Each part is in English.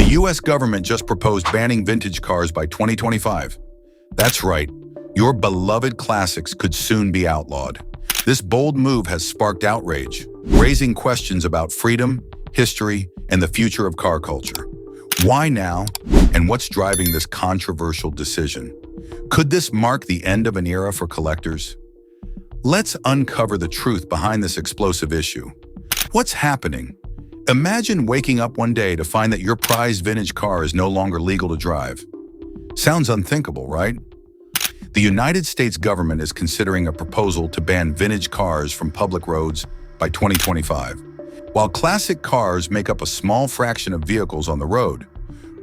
The US government just proposed banning vintage cars by 2025. That's right, your beloved classics could soon be outlawed. This bold move has sparked outrage, raising questions about freedom, history, and the future of car culture. Why now, and what's driving this controversial decision? Could this mark the end of an era for collectors? Let's uncover the truth behind this explosive issue. What's happening? Imagine waking up one day to find that your prized vintage car is no longer legal to drive. Sounds unthinkable, right? The United States government is considering a proposal to ban vintage cars from public roads by 2025. While classic cars make up a small fraction of vehicles on the road,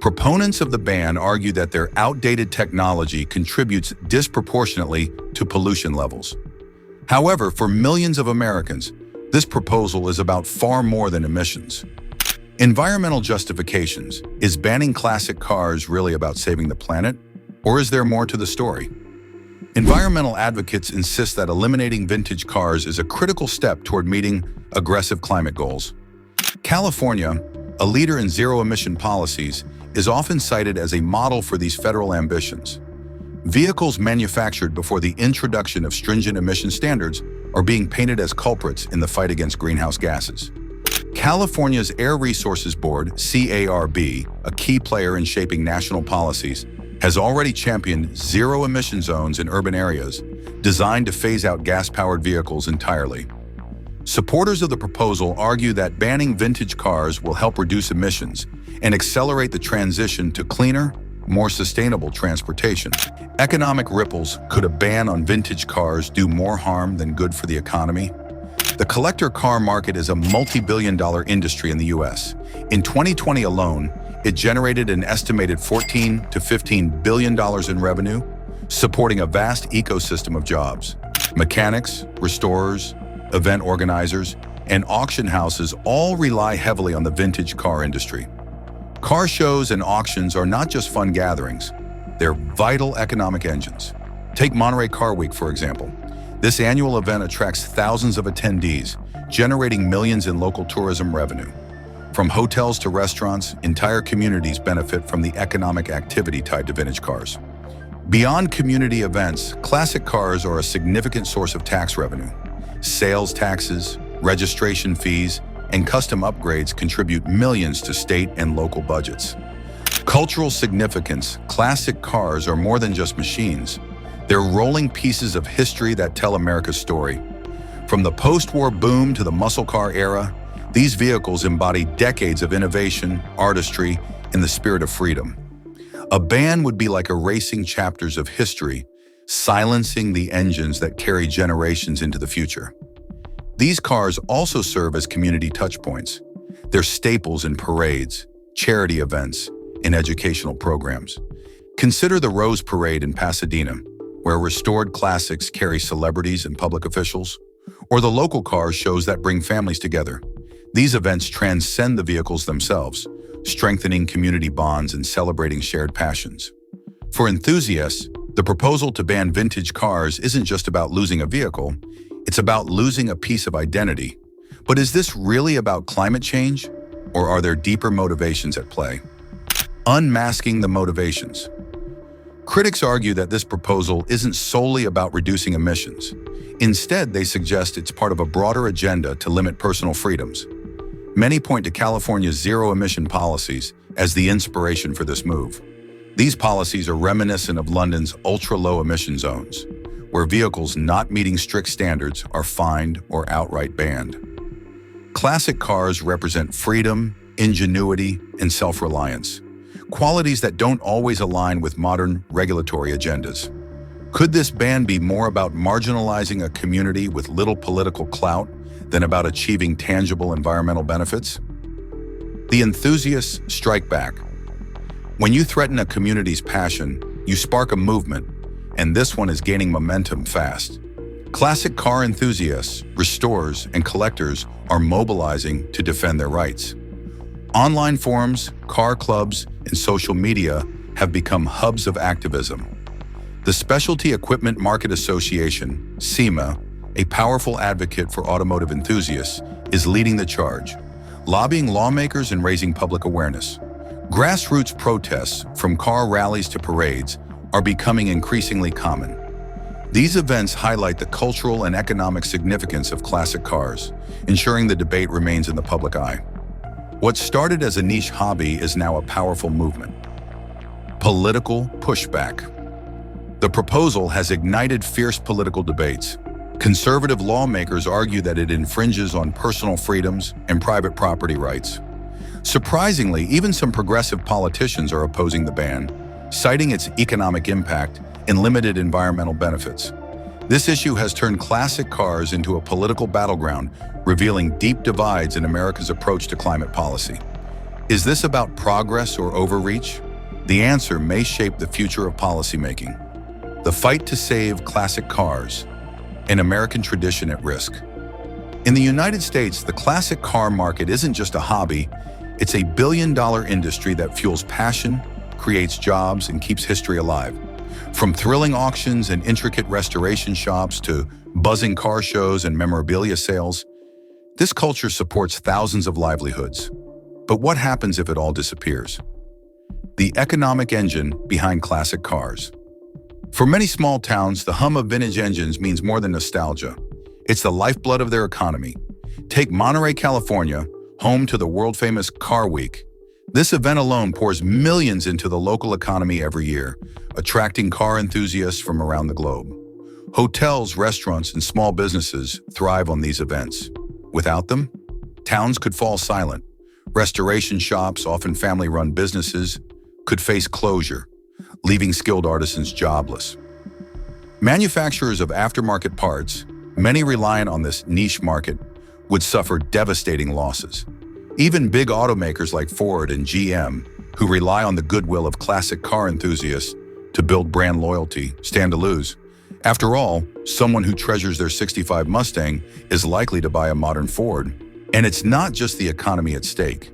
proponents of the ban argue that their outdated technology contributes disproportionately to pollution levels. However, for millions of Americans, this proposal is about far more than emissions. Environmental justifications. Is banning classic cars really about saving the planet? Or is there more to the story? Environmental advocates insist that eliminating vintage cars is a critical step toward meeting aggressive climate goals. California, a leader in zero-emission policies, is often cited as a model for these federal ambitions. Vehicles manufactured before the introduction of stringent emission standards are being painted as culprits in the fight against greenhouse gases. California's Air Resources Board, CARB, a key player in shaping national policies, has already championed zero-emission zones in urban areas designed to phase out gas-powered vehicles entirely. Supporters of the proposal argue that banning vintage cars will help reduce emissions and accelerate the transition to cleaner, more sustainable transportation. Economic ripples. Could a ban on vintage cars do more harm than good for the economy? The collector car market is a multi-billion-dollar industry in the US. In 2020 alone, it generated an estimated $14 to $15 billion in revenue, supporting a vast ecosystem of jobs. Mechanics, restorers, event organizers, and auction houses all rely heavily on the vintage car industry. Car shows and auctions are not just fun gatherings, they're vital economic engines. Take Monterey Car Week, for example. This annual event attracts thousands of attendees, generating millions in local tourism revenue. From hotels to restaurants, entire communities benefit from the economic activity tied to vintage cars. Beyond community events, classic cars are a significant source of tax revenue. Sales taxes, registration fees, and custom upgrades contribute millions to state and local budgets. Cultural significance. Classic cars are more than just machines. They're rolling pieces of history that tell America's story. From the post-war boom to the muscle car era, these vehicles embody decades of innovation, artistry, and the spirit of freedom. A ban would be like erasing chapters of history, silencing the engines that carry generations into the future. These cars also serve as community touchpoints. They're staples in parades, charity events, and educational programs. Consider the Rose Parade in Pasadena, where restored classics carry celebrities and public officials, or the local car shows that bring families together. These events transcend the vehicles themselves, strengthening community bonds and celebrating shared passions. For enthusiasts, the proposal to ban vintage cars isn't just about losing a vehicle, it's about losing a piece of identity. But is this really about climate change, or are there deeper motivations at play? Unmasking the motivations. Critics argue that this proposal isn't solely about reducing emissions. Instead, they suggest it's part of a broader agenda to limit personal freedoms. Many point to California's zero-emission policies as the inspiration for this move. These policies are reminiscent of London's ultra-low emission zones, where vehicles not meeting strict standards are fined or outright banned. Classic cars represent freedom, ingenuity, and self-reliance, qualities that don't always align with modern regulatory agendas. Could this ban be more about marginalizing a community with little political clout than about achieving tangible environmental benefits? The enthusiasts strike back. When you threaten a community's passion, you spark a movement, and this one is gaining momentum fast. Classic car enthusiasts, restorers, and collectors are mobilizing to defend their rights. Online forums, car clubs, and social media have become hubs of activism. The Specialty Equipment Market Association, SEMA, a powerful advocate for automotive enthusiasts, is leading the charge, lobbying lawmakers and raising public awareness. Grassroots protests, from car rallies to parades, are becoming increasingly common. These events highlight the cultural and economic significance of classic cars, ensuring the debate remains in the public eye. What started as a niche hobby is now a powerful movement. Political pushback. The proposal has ignited fierce political debates. Conservative lawmakers argue that it infringes on personal freedoms and private property rights. Surprisingly, even some progressive politicians are opposing the ban, citing its economic impact and limited environmental benefits. This issue has turned classic cars into a political battleground, revealing deep divides in America's approach to climate policy. Is this about progress or overreach? The answer may shape the future of policymaking. The fight to save classic cars, an American tradition at risk. In the United States, the classic car market isn't just a hobby, it's a billion-dollar industry that fuels passion, creates jobs, and keeps history alive. From thrilling auctions and intricate restoration shops to buzzing car shows and memorabilia sales, this culture supports thousands of livelihoods. But what happens if it all disappears? The economic engine behind classic cars. For many small towns, the hum of vintage engines means more than nostalgia. It's the lifeblood of their economy. Take Monterey, California, home to the world-famous Car Week. This event alone pours millions into the local economy every year, attracting car enthusiasts from around the globe. Hotels, restaurants, and small businesses thrive on these events. Without them, towns could fall silent. Restoration shops, often family-run businesses, could face closure, leaving skilled artisans jobless. Manufacturers of aftermarket parts, many reliant on this niche market, would suffer devastating losses. Even big automakers like Ford and GM, who rely on the goodwill of classic car enthusiasts to build brand loyalty, stand to lose. After all, someone who treasures their '65 Mustang is likely to buy a modern Ford. And it's not just the economy at stake.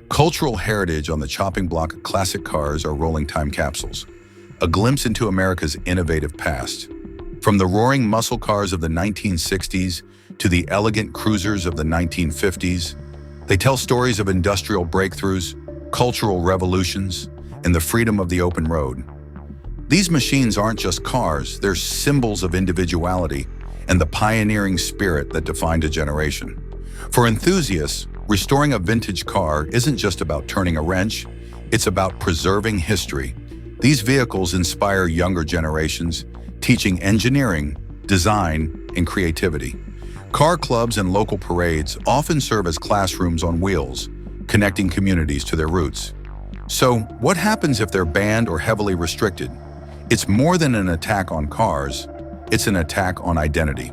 Cultural heritage on the chopping block of classic cars are rolling time capsules, a glimpse into America's innovative past. From the roaring muscle cars of the 1960s to the elegant cruisers of the 1950s, they tell stories of industrial breakthroughs, cultural revolutions, and the freedom of the open road. These machines aren't just cars, they're symbols of individuality and the pioneering spirit that defined a generation. For enthusiasts, restoring a vintage car isn't just about turning a wrench, it's about preserving history. These vehicles inspire younger generations, teaching engineering, design, and creativity. Car clubs and local parades often serve as classrooms on wheels, connecting communities to their roots. So, what happens if they're banned or heavily restricted? It's more than an attack on cars, it's an attack on identity.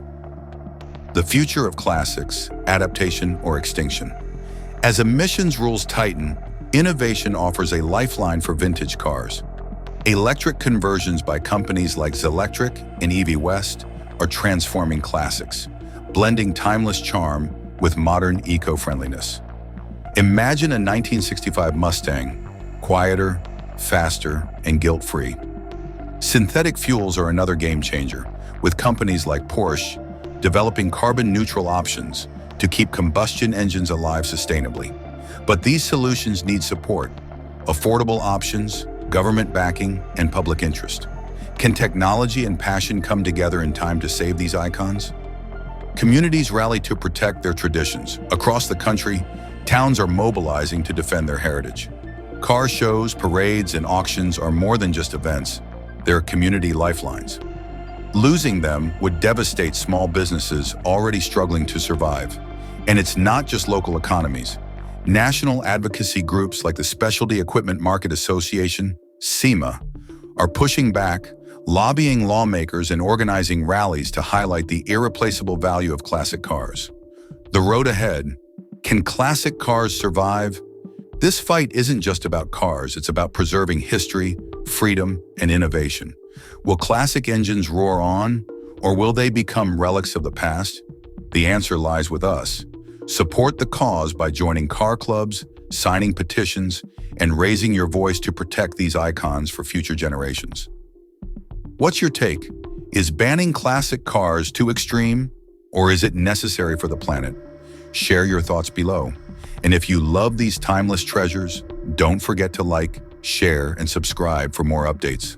The future of classics, adaptation or extinction. As emissions rules tighten, innovation offers a lifeline for vintage cars. Electric conversions by companies like Zelectric and EV West are transforming classics, blending timeless charm with modern eco-friendliness. Imagine a 1965 Mustang, quieter, faster, and guilt-free. Synthetic fuels are another game changer, with companies like Porsche developing carbon-neutral options to keep combustion engines alive sustainably. But these solutions need support, affordable options, government backing, and public interest. Can technology and passion come together in time to save these icons? Communities rally to protect their traditions. Across the country, towns are mobilizing to defend their heritage. Car shows, parades, and auctions are more than just events. They're community lifelines. Losing them would devastate small businesses already struggling to survive. And it's not just local economies. National advocacy groups like the Specialty Equipment Market Association, SEMA, are pushing back, lobbying lawmakers and organizing rallies to highlight the irreplaceable value of classic cars. The road ahead. Can classic cars survive? This fight isn't just about cars, it's about preserving history, freedom, and innovation. Will classic engines roar on, or will they become relics of the past? The answer lies with us. Support the cause by joining car clubs, signing petitions, and raising your voice to protect these icons for future generations. What's your take? Is banning classic cars too extreme, or is it necessary for the planet? Share your thoughts below. And if you love these timeless treasures, Don't forget to like, share, and subscribe for more updates.